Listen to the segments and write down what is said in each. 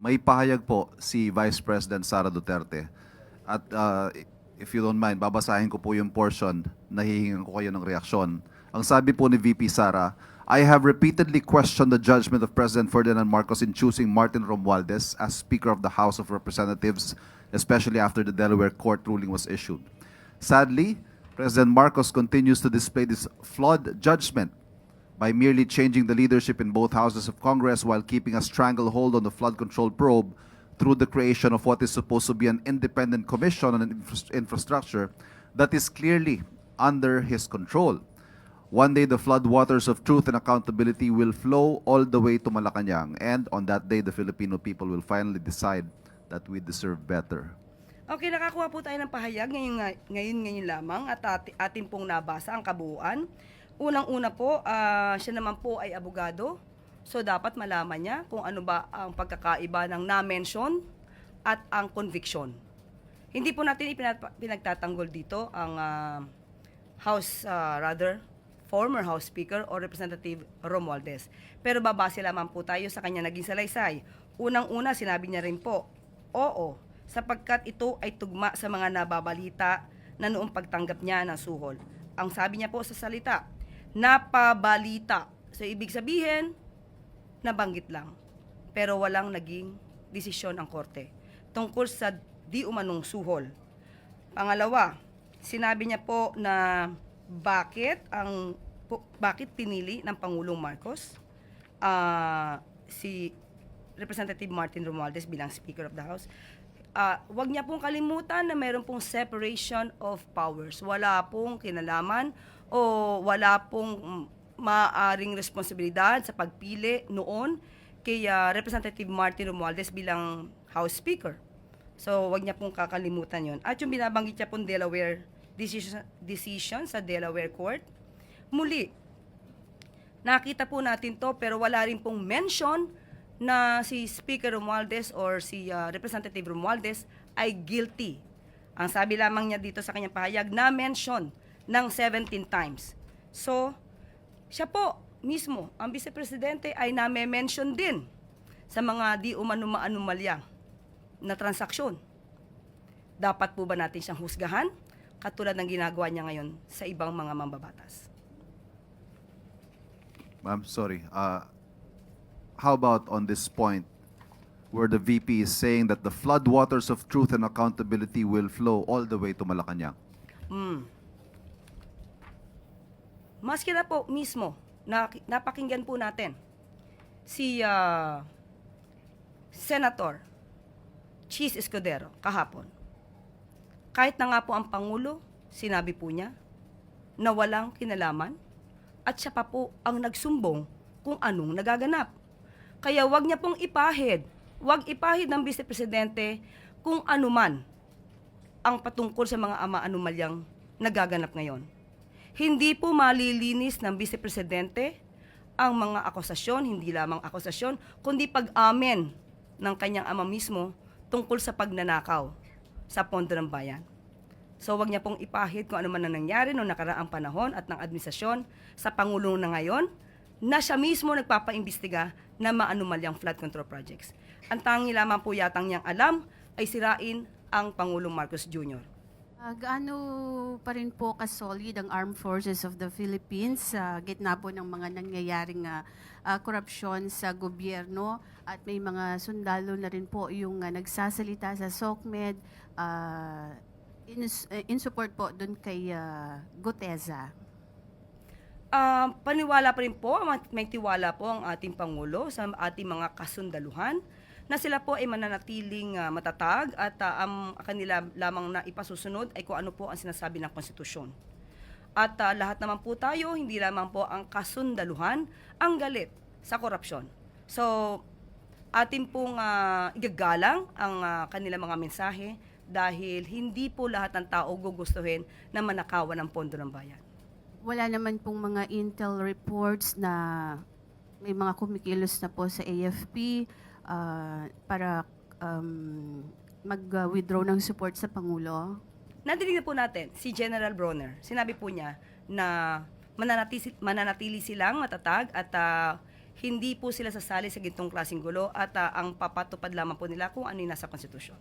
May pahayag po si Vice President Sara Duterte. At if you don't mind, babasahin ko po yung portion na hihingan ko kayo ng reaksyon. Ang sabi po ni VP Sara, I have repeatedly questioned the judgment of President Ferdinand Marcos in choosing Martin Romualdez as Speaker of the House of Representatives, especially after the Delaware court ruling was issued. Sadly, President Marcos continues to display this flawed judgment by merely changing the leadership in both houses of Congress while keeping a stranglehold on the flood control probe through the creation of what is supposed to be an independent commission on infrastructure that is clearly under his control. One day, the floodwaters of truth and accountability will flow all the way to Malacanang, and on that day, the Filipino people will finally decide that we deserve better. Okay, nakakuha po tayo ng pahayag ngayon lamang at atin pong nabasa ang kabuuan. Unang-una po, siya naman po ay abogado. So dapat malaman niya kung ano ba ang pagkakaiba ng na-mention at ang conviction. Hindi po natin pinagtatanggol dito ang former House Speaker o Representative Romualdez. Pero babase lamang po tayo sa kanya naging salaysay. Unang-una, sinabi niya rin po, oo, sapagkat ito ay tugma sa mga nababalita na noong pagtanggap niya ng suhol. Ang sabi niya po sa salita, napabalita. So ibig sabihin, nabanggit lang. Pero walang naging desisyon ang korte tungkol sa di umanong suhol. Pangalawa, sinabi niya po na bakit pinili ng Pangulong Marcos si Representative Martin Romualdez bilang Speaker of the House. Wag niya pong kalimutan na mayroon pong separation of powers. Wala pong kinalaman o wala pong maaring responsibilidad sa pagpili noon kay Representative Martin Romualdez bilang House Speaker. So, wag niya pong kakalimutan yon. At yung binabanggit niya pong Delaware decision sa Delaware Court, muli, nakita po natin to pero wala rin pong mention na si Speaker Romualdez or si Representative Romualdez ay guilty. Ang sabi lamang niya dito sa kanyang pahayag na mention ng 17 times. So, siya po mismo, ang Vice Presidente ay na-mention din sa mga di umano-maanumalya na transaksyon. Dapat po ba natin siyang husgahan katulad ng ginagawa niya ngayon sa ibang mga mambabatas? Ma'am, sorry. How about on this point where the VP is saying that the floodwaters of truth and accountability will flow all the way to Malacanang? Maski na po mismo, napakinggan po natin si Senator Chis Escudero kahapon. Kahit na nga po ang Pangulo, sinabi po niya na walang kinalaman at siya pa po ang nagsumbong kung anong nagaganap. Kaya wag niya pong wag ipahid ng Vice Presidente kung anuman ang patungkol sa mga anomalyang nagaganap ngayon. Hindi po malilinis ng Vice Presidente ang mga akusasyon, hindi lamang akusasyon, kundi pag-amen ng kanyang ama mismo tungkol sa pagnanakaw sa pondo ng bayan. So wag niya pong ipahid kung ano man ang nangyari noong nakaraang panahon at ng administrasyon sa Pangulo na ngayon na siya mismo nagpapaimbestiga na maanumalyang flood control projects. Ang tangi lamang po yatang niyang alam ay sirain ang Pangulong Marcos Jr. Gaano pa rin po ka-solid ang Armed Forces of the Philippines sa gitna po ng mga nangyayaring korupsyon sa gobyerno at may mga sundalo na rin po yung nagsasalita sa SOCMED in support po doon kay Guteza? Paniwala pa rin po, may tiwala po ang ating Pangulo sa ating mga kasundaluhan na sila po ay mananatiling matatag at ang kanila lamang na ipasusunod ay kung ano po ang sinasabi ng konstitusyon. At lahat naman po tayo, hindi lamang po ang kasundaluhan ang galit sa korupsyon. So, atin pong igagalang ang kanila mga mensahe dahil hindi po lahat ng tao gugustuhin na manakawan ng pondo ng bayan. Wala naman pong mga intel reports na may mga kumikilos na po sa AFP para mag-withdraw ng support sa Pangulo? Nadinig na po natin si General Bronner. Sinabi po niya na mananatili silang matatag at hindi po sila sasali sa gintong klaseng gulo at ang papatupad lamang po nila kung ano yung nasa konstitusyon.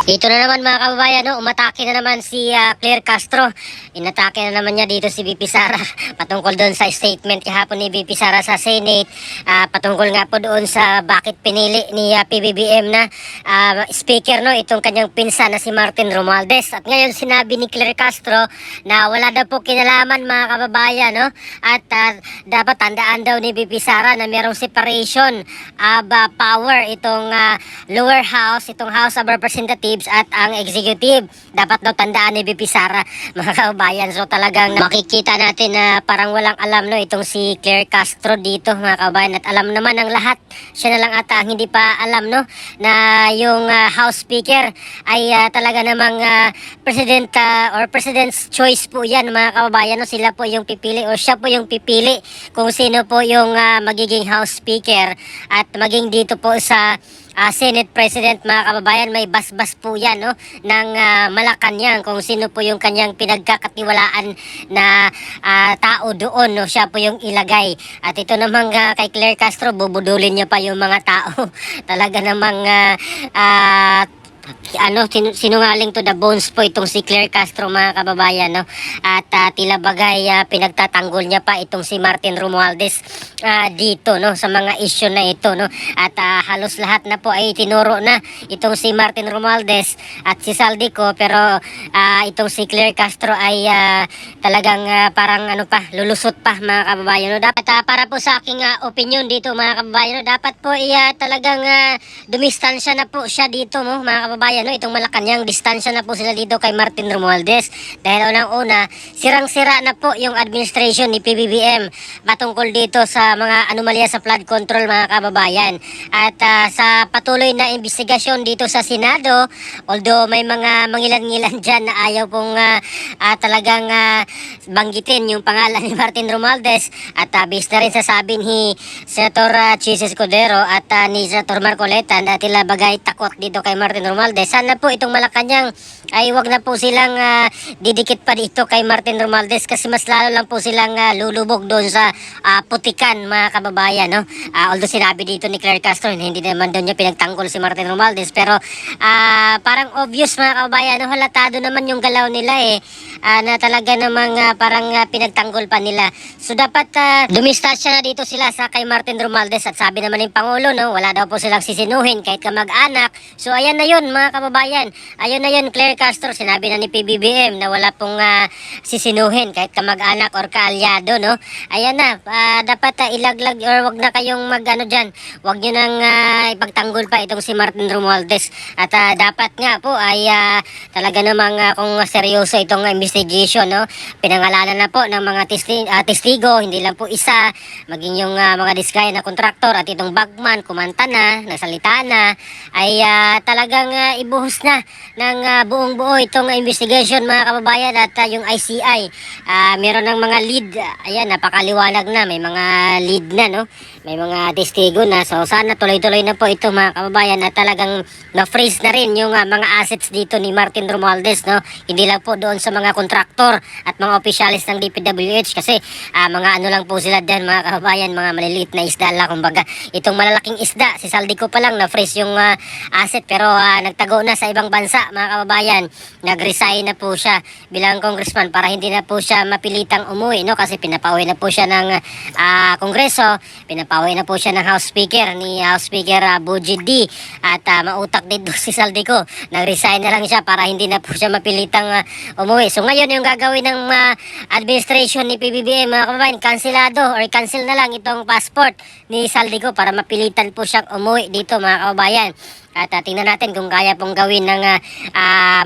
Dito na naman mga kababayan, no? Umatake na naman si Claire Castro. Inatake na naman niya dito si VP Sara patungkol doon sa statement kahapon ni VP Sara sa Senate. Patungkol nga po doon sa bakit pinili ni PBBM na speaker, no? Itong kanyang pinsan na si Martin Romualdez. At ngayon sinabi ni Claire Castro na wala daw po kinalaman mga kababayan, no? At dapat tandaan daw ni VP Sara na merong separation of power itong lower house, itong House of Representatives at ang executive. Dapat daw tandaan ni VP Sara mga kababayan. So talagang makikita natin na parang walang alam, no, itong si Claire Castro dito mga kababayan. At alam naman ng lahat, siya na lang ata ang hindi pa alam, no, na yung House Speaker ay talaga namang President or President's choice po yan mga kababayan, no. Sila po yung pipili o siya po yung pipili kung sino po yung magiging House Speaker at maging dito po sa Senate President mga kababayan. May basbas po yan, no, ng Malacanang kung sino po yung kanyang pinagkakatiwalaan na tao doon, no, siya po yung ilagay. At ito namang kay Claire Castro, bubudulin niya pa yung mga tao. Talaga namang sinungaling to the bones po itong si Claire Castro mga kababayan, no. At tila bagay pinagtatanggol niya pa itong si Martin Romualdez dito, no, sa mga issue na ito, no. At halos lahat na po ay tinuro na itong si Martin Romualdez at si Saldico, pero itong si Claire Castro ay talagang parang lulusot pa mga kababayan, no. Dapat para po sa aking opinion dito mga kababayan, no, dapat po talagang dumistansya na po siya dito, no, mga kababayan, no. Itong Malacanang, distansya na po sila dito kay Martin Romualdez dahil unang-una sirang-sira na po yung administration ni PBBM patungkol dito sa mga anomalya sa flood control mga kababayan. At sa patuloy na investigasyon dito sa Senado, although may mga mangilan-ngilan dyan na ayaw pong talagang banggitin yung pangalan ni Martin Romualdez at based na rin sa sabi ni Senator Chis Escudero at ni Senator Marcoleta na tila bagay takot dito kay Martin Romualdez. Sana po itong Malacanang ay wag na po silang didikit pa dito kay Martin Romualdez kasi mas lalo lang po silang lulubog doon sa putikan mga kababayan, no. Although sinabi dito ni Claire Castro hindi naman doon niya pinagtanggol si Martin Romualdez, pero parang obvious mga kababayan, no, halatado naman yung galaw nila na talaga namang parang pinagtanggol pa nila. So dapat dumistasya na dito sila sa kay Martin Romualdez at sabi naman ng Pangulo, no, wala daw po silang sisinuhin kahit kamag-anak. So ayan na yun mga kababayan, ayun na yun Claire Castro, sinabi na ni PBBM na wala pong sisinuhin kahit kamag-anak or kaalyado, no. Ayan na, dapat ilaglag or wag na kayong dyan, wag nyo nang ipagtanggol pa itong si Martin Romualdez. At dapat nga po ay talaga namang kung seryoso itong investigation, no, pinangalanan na po ng mga testigo, hindi lang po isa, maging yung mga diskaya na kontraktor at itong bagman, kumanta na, nagsalita na, ay talagang ibuhos na ng buong buo itong investigation mga kababayan. At yung ICI meron ng mga lead, ayan, napakaliwanag na, may mga lead na, no, may mga testigo na. So sana tuloy-tuloy na po ito mga kababayan at talagang na-freeze na rin yung mga assets dito ni Martin Romualdez, no. Hindi lang po doon sa mga kontraktor at mga opisyalis ng DPWH kasi mga lang po sila dyan mga kababayan, mga maliliit na isda lang kumbaga. Itong malalaking isda, si Saldico pa lang na-freeze yung asset, pero nagtago na sa ibang bansa mga kababayan. Nag-resign na po siya bilang congressman para hindi na po siya mapilitang umuwi, no, kasi pinapauwi na po siya ng Kongreso, pinapauwi na po siya ng House Speaker ni House Speaker Boji D. At mautak dito si Saldico, nag-resign na lang siya para hindi na po siya mapilitang umuwi. So ngayon yung gagawin ng administration ni PBBM mga kababayan, kansilado or cancel na lang itong passport ni Saldico para mapilitan po siyang umuwi dito mga kababayan. At tingnan natin kung kaya pong gawin ng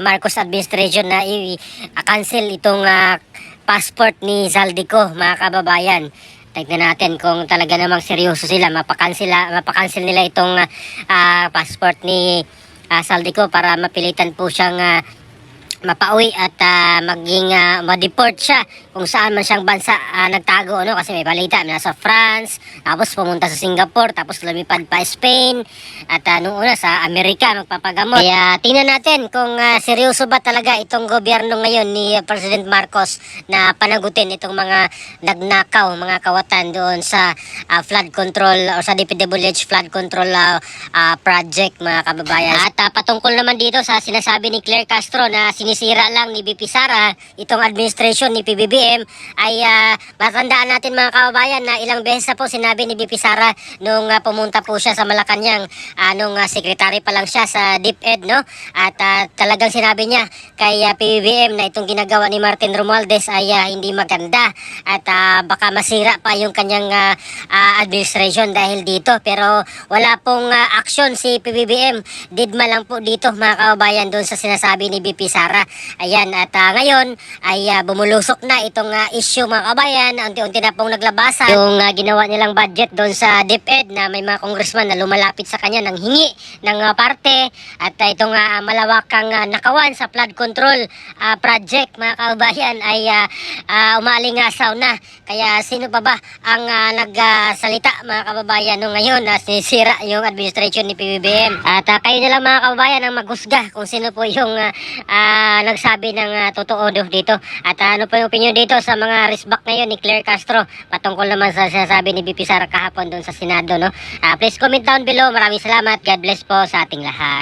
Marcos administration na i-cancel itong passport ni Saldico mga kababayan. Tignan natin kung talaga namang seryoso sila, mapakancel nila itong passport ni Saldico para mapilitan po siyang mapauwi at maging ma-deport siya kung saan man siyang bansa nagtago, ano, kasi may balita nasa France, tapos pumunta sa Singapore, tapos lumipad pa Spain, at nung una sa Amerika magpapagamot. Kaya tingnan natin kung seryoso ba talaga itong gobyerno ngayon ni President Marcos na panagutin itong mga nagnakaw, mga kawatan doon sa flood control o sa DPWH flood control project, mga kababayan. At patungkol naman dito sa sinasabi ni Claire Castro na sinisira lang ni VP Sara itong administration ni PBBM, ay matandaan natin, mga kababayan, na ilang beses na po sinabi ni VP Sara nung pumunta po siya sa Malacanang, nung secretary pa lang siya sa DepEd, no? At talagang sinabi niya kay PBBM na itong ginagawa ni Martin Romualdez ay hindi maganda at baka masira pa yung kanyang administration dahil dito. Pero wala pong action si PBBM, didma lang po dito, mga kababayan, doon sa sinasabi ni VP Sara. Ayan, at ngayon ay bumulusok na itong issue, mga kabayan. Unti-unti na pong naglabasa yung ginawa nilang budget doon sa DepEd na may mga congressman na lumalapit sa kanya ng hingi ng parte, at itong malawakang nakawan sa flood control project, mga kababayan, ay umaalingasaw na. Kaya sino pa ba ang nagsalita, mga kababayan, nung ngayon na sinisira yung administration ni PBBM? At kayo na lang, mga kababayan, ang maghusga kung sino po yung nagsabi ng totoo dito. At ano po yung opinion dito sa mga risbak ngayon ni Claire Castro patungkol naman sa sinasabi ni VP Sara kahapon doon sa Senado, no? Please comment down below. Maraming salamat. God bless po sa ating lahat.